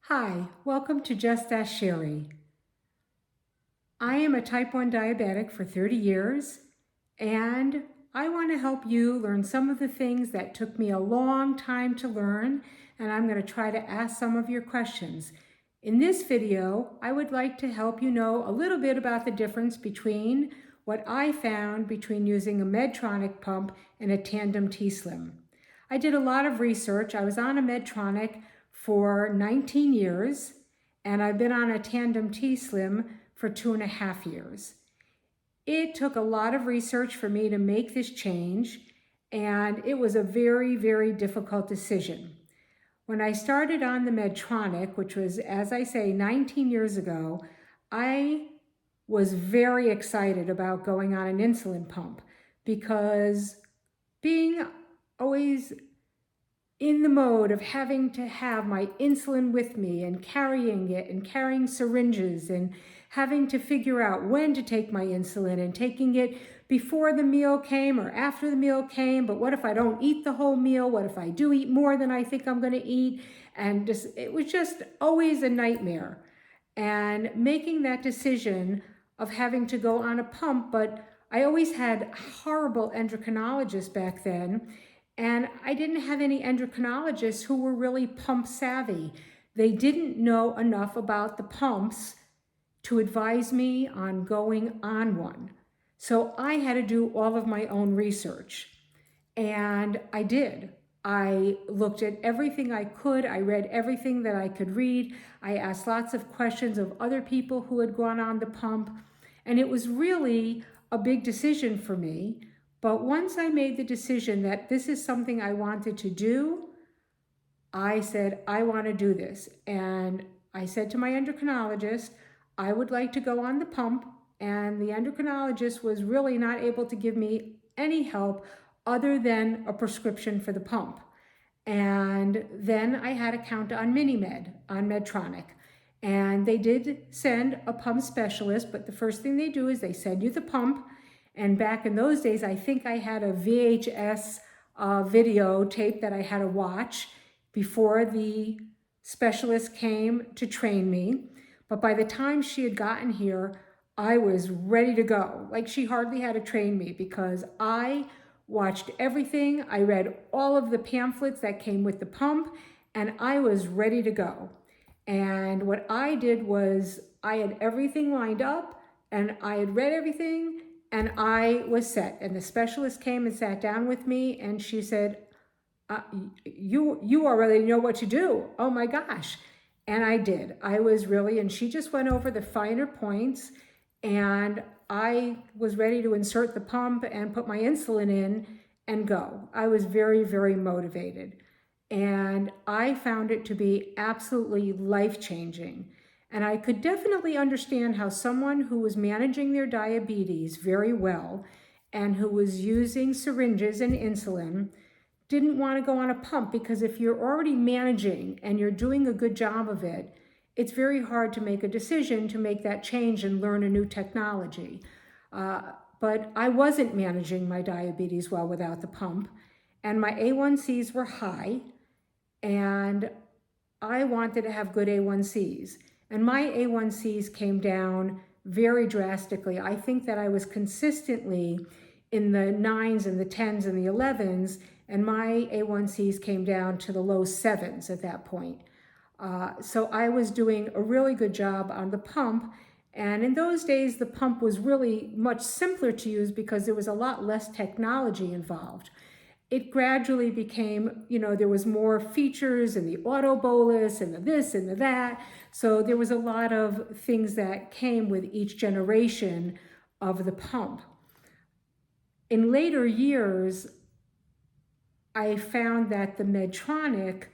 Hi, welcome to Just Ask Sherrie. I am a type 1 diabetic for 30 years, and I want to help you learn some of the things that took me a long time to learn, and I'm going to try to ask some of your questions. In this video, I would like to help you know a little bit about the difference between what I found between using a Medtronic pump and a tandem T-Slim. I did a lot of research. I was on a Medtronic for 19 years, and I've been on a tandem T-Slim for 2.5 years. It took a lot of research for me to make this change, and it was a very, very difficult decision. When I started on the Medtronic, which was, as I say, 19 years ago, I was very excited about going on an insulin pump because being always in the mode of having to have my insulin with me and carrying it and carrying syringes and having to figure out when to take my insulin and taking it before the meal came or after the meal came. But what if I don't eat the whole meal? What if I do eat more than I think I'm going to eat? And it was just always a nightmare. And making that decision of having to go on a pump, but I always had horrible endocrinologists back then. And I didn't have any endocrinologists who were really pump savvy. They didn't know enough about the pumps to advise me on going on one. So I had to do all of my own research. And I did. I looked at everything I could. I read everything that I could read. I asked lots of questions of other people who had gone on the pump. And it was really a big decision for me. But once I made the decision that this is something I wanted to do, I said, I want to do this. And I said to my endocrinologist, I would like to go on the pump. And the endocrinologist was really not able to give me any help other than a prescription for the pump. And then I had to count on MiniMed, on Medtronic. And they did send a pump specialist, but the first thing they do is they send you the pump. And back in those days, I think I had a VHS videotape that I had to watch before the specialist came to train me. But by the time she had gotten here, I was ready to go. Like, she hardly had to train me because I watched everything. I read all of the pamphlets that came with the pump, and I was ready to go. And what I did was I had everything lined up, and I had read everything, and I was set. And the specialist came and sat down with me, and she said, you already know what to do. Oh my gosh. And I did. I was really, and she just went over the finer points, and I was ready to insert the pump and put my insulin in and go. I was very, very motivated. And I found it to be absolutely life-changing. And I could definitely understand how someone who was managing their diabetes very well and who was using syringes and insulin didn't want to go on a pump, because if you're already managing and you're doing a good job of it, it's very hard to make a decision to make that change and learn a new technology. But I wasn't managing my diabetes well without the pump, and my A1Cs were high, and I wanted to have good A1Cs. And my A1Cs came down very drastically. I think that I was consistently in the 9s and the 10s and the 11s, and my A1Cs came down to the low 7s at that point. So I was doing a really good job on the pump. And in those days, the pump was really much simpler to use because there was a lot less technology involved. It gradually became, there was more features and the auto bolus and the this and the that. So there was a lot of things that came with each generation of the pump. In later years, I found that the Medtronic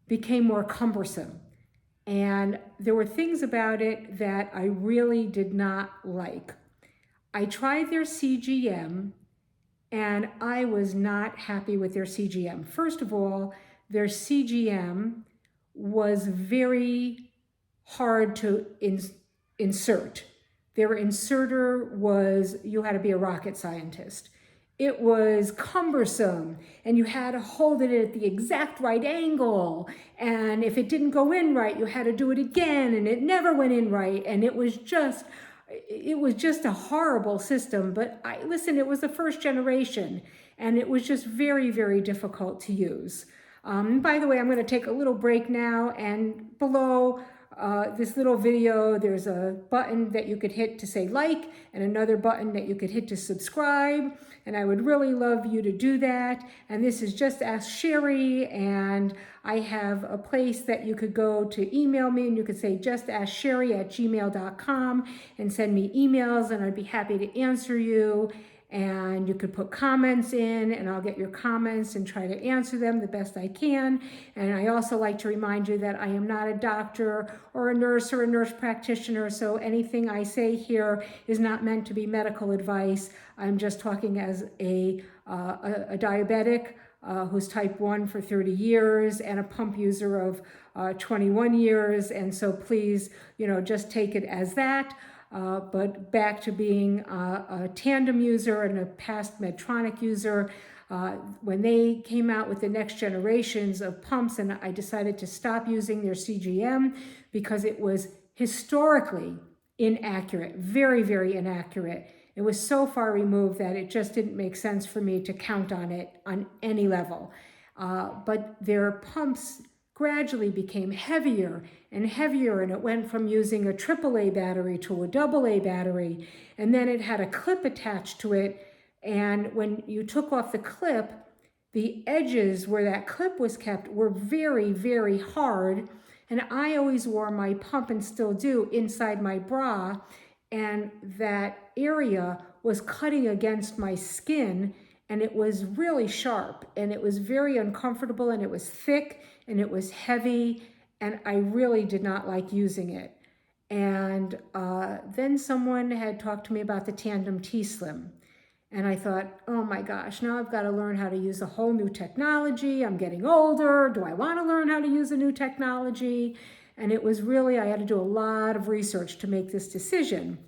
became more cumbersome. And there were things about it that I really did not like. I tried their CGM, and I was not happy with their CGM. First of all, their CGM was very hard to insert. Their inserter was, you had to be a rocket scientist. it was cumbersome, and you had to hold it at the exact right angle. And if it didn't go in right, you had to do it again, and it never went in right. And it was just a horrible system. But listen, it was the first generation, and it was just very, very difficult to use. By the way, I'm going to take a little break now, and below this little video, there's a button that you could hit to say like, and another button that you could hit to subscribe. And I would really love you to do that. And this is Just Ask Sherrie, and I have a place that you could go to email me, and you could say justaskSherrie@gmail.com and send me emails, and I'd be happy to answer you. And you could put comments in, and I'll get your comments and try to answer them the best I can. And I also like to remind you that I am not a doctor or a nurse practitioner, so anything I say here is not meant to be medical advice. I'm just talking as a diabetic who's type 1 for 30 years and a pump user of 21 years. And so please, just take it as that. But back to being a tandem user and a past Medtronic user, when they came out with the next generations of pumps, and I decided to stop using their CGM because it was historically inaccurate, very, very inaccurate. It was so far removed that it just didn't make sense for me to count on it on any level. But their pumps gradually became heavier and heavier, and it went from using a AAA battery to a AA battery, and then it had a clip attached to it, and when you took off the clip, the edges where that clip was kept were very, very hard, and I always wore my pump, and still do, inside my bra, and that area was cutting against my skin, and it was really sharp, and it was very uncomfortable, and it was thick, and it was heavy, and I really did not like using it. And then someone had talked to me about the Tandem T-Slim, and I thought, oh my gosh, now I've got to learn how to use a whole new technology. I'm getting older. Do I want to learn how to use a new technology? And it was really, I had to do a lot of research to make this decision.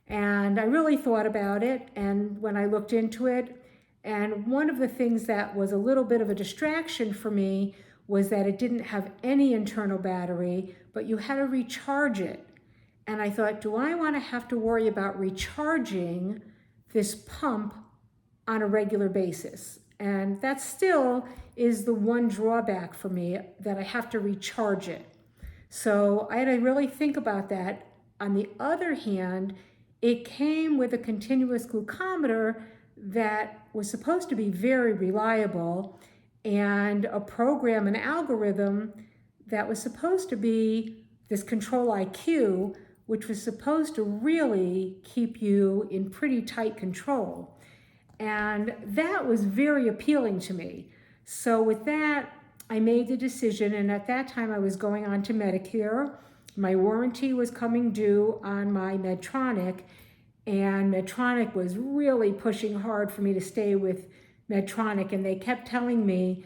And I really thought about it, and when I looked into it, and one of the things that was a little bit of a distraction for me was that it didn't have any internal battery, but you had to recharge it. And I thought, do I want to have to worry about recharging this pump on a regular basis? And that still is the one drawback for me, that I have to recharge it. So I had to really think about that. On the other hand, it came with a continuous glucometer that was supposed to be very reliable, and a program, an algorithm that was supposed to be this control IQ, which was supposed to really keep you in pretty tight control. And that was very appealing to me. So with that, I made the decision, and at that time I was going on to Medicare. My warranty was coming due on my Medtronic, and Medtronic was really pushing hard for me to stay with Medtronic, and they kept telling me,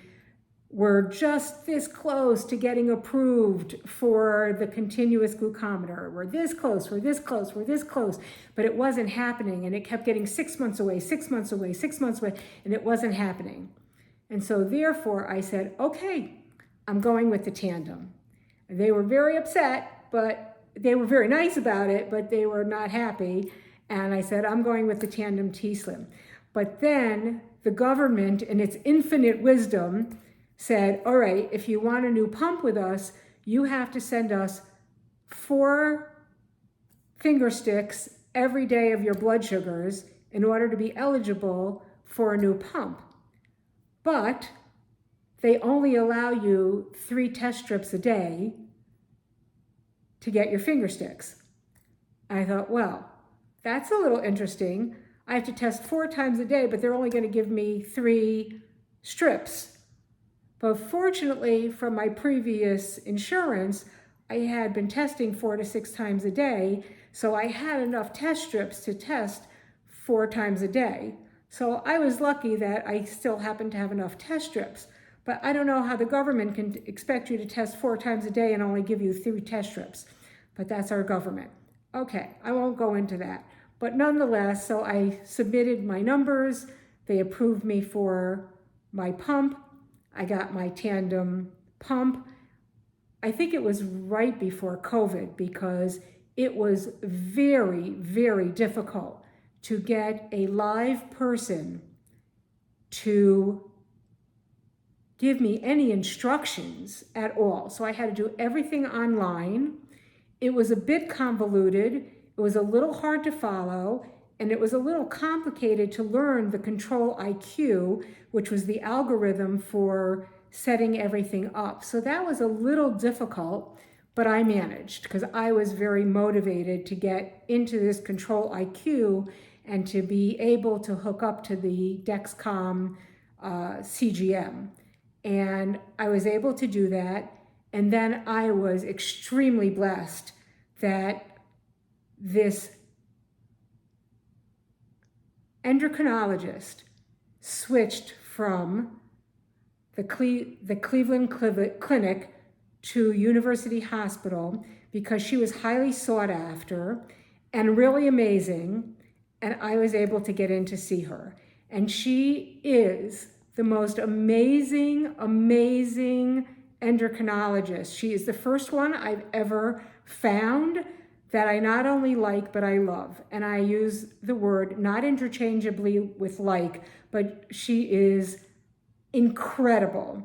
we're just this close to getting approved for the continuous glucometer. We're this close, we're this close, we're this close. But it wasn't happening, and it kept getting 6 months away, 6 months away, 6 months away, and it wasn't happening. And so therefore I said, okay, I'm going with the Tandem. And they were very upset, but they were very nice about it, but they were not happy. And I said, I'm going with the Tandem T-Slim. But then the government, in its infinite wisdom, said, all right, if you want a new pump with us, you have to send us 4 finger sticks every day of your blood sugars in order to be eligible for a new pump. But they only allow you 3 test strips a day to get your finger sticks. I thought, well, that's a little interesting. I have to test 4 times a day, but they're only going to give me 3 strips. But fortunately, from my previous insurance, I had been testing 4 to 6 times a day, so I had enough test strips to test 4 times a day. So I was lucky that I still happened to have enough test strips. But I don't know how the government can expect you to test 4 times a day and only give you 3 test strips. But that's our government. Okay, I won't go into that. But nonetheless, so I submitted my numbers, They approved me for my pump. I got my tandem pump. I think it was right before COVID because it was very, very difficult to get a live person to give me any instructions at all. So I had to do everything online. It was a bit convoluted. It was a little hard to follow, and it was a little complicated to learn the control IQ, which was the algorithm for setting everything up. So that was a little difficult, but I managed because I was very motivated to get into this control IQ and to be able to hook up to the Dexcom CGM. And I was able to do that. And then I was extremely blessed that this endocrinologist switched from the Cleveland Clinic to University Hospital because she was highly sought after and really amazing, and I was able to get in to see her. And she is the most amazing, amazing endocrinologist. She is the first one I've ever found that I not only like, but I love. And I use the word not interchangeably with like, but she is incredible.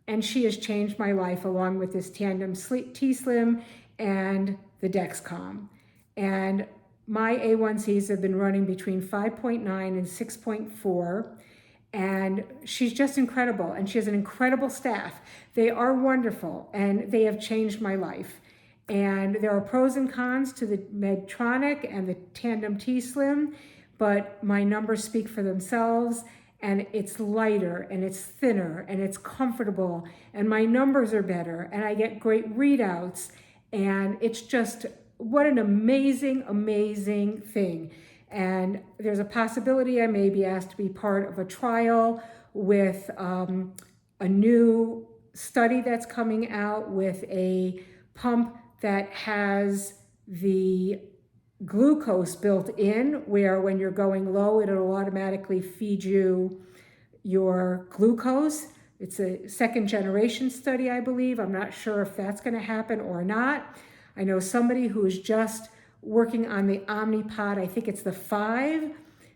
And she has changed my life along with this tandem T-Slim and the Dexcom. And my A1Cs have been running between 5.9 and 6.4. And she's just incredible. And she has an incredible staff. They are wonderful, and they have changed my life. And there are pros and cons to the Medtronic and the Tandem T-Slim, but my numbers speak for themselves, and it's lighter, and it's thinner, and it's comfortable, and my numbers are better, and I get great readouts, and it's just, what an amazing, amazing thing. And there's a possibility I may be asked to be part of a trial with a new study that's coming out with a pump that has the glucose built in, where when you're going low, it'll automatically feed you your glucose. It's a second generation study, I believe. I'm not sure if that's going to happen or not. I know somebody who is just working on the Omnipod, I think it's the 5,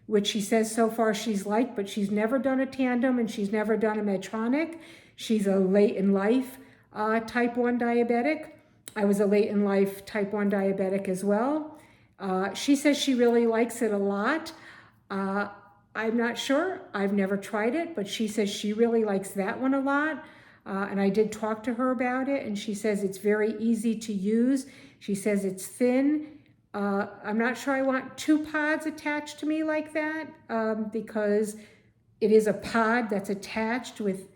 which she says so far she's liked, but she's never done a tandem and she's never done a Medtronic. She's a late in life type 1 diabetic. I was a late in life type 1 diabetic as well. She says she really likes it a lot. I'm not sure. I've never tried it, but she says she really likes that one a lot. And I did talk to her about it, and she says it's very easy to use. She says it's thin. I'm not sure I want 2 pods attached to me like that because it is a pod that's attached with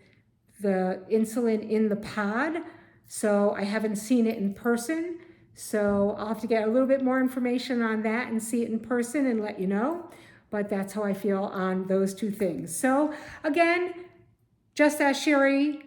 the insulin in the pod. So I haven't seen it in person. So I'll have to get a little bit more information on that and see it in person and let you know. But that's how I feel on those 2 things. So again, Just Ask Sherrie,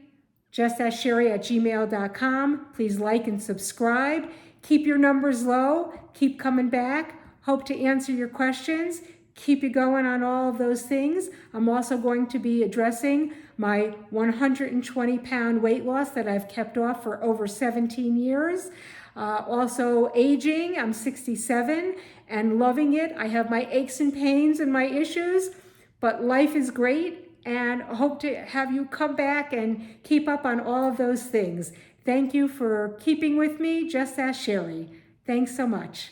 justaskSherrie@gmail.com. Please like and subscribe. Keep your numbers low. Keep coming back. Hope to answer your questions. Keep you going on all of those things. I'm also going to be addressing my 120-pound weight loss that I've kept off for over 17 years. Also aging, I'm 67 and loving it. I have my aches and pains and my issues, but life is great, and hope to have you come back and keep up on all of those things. Thank you for keeping with me. Just Ask Sherrie. Thanks so much.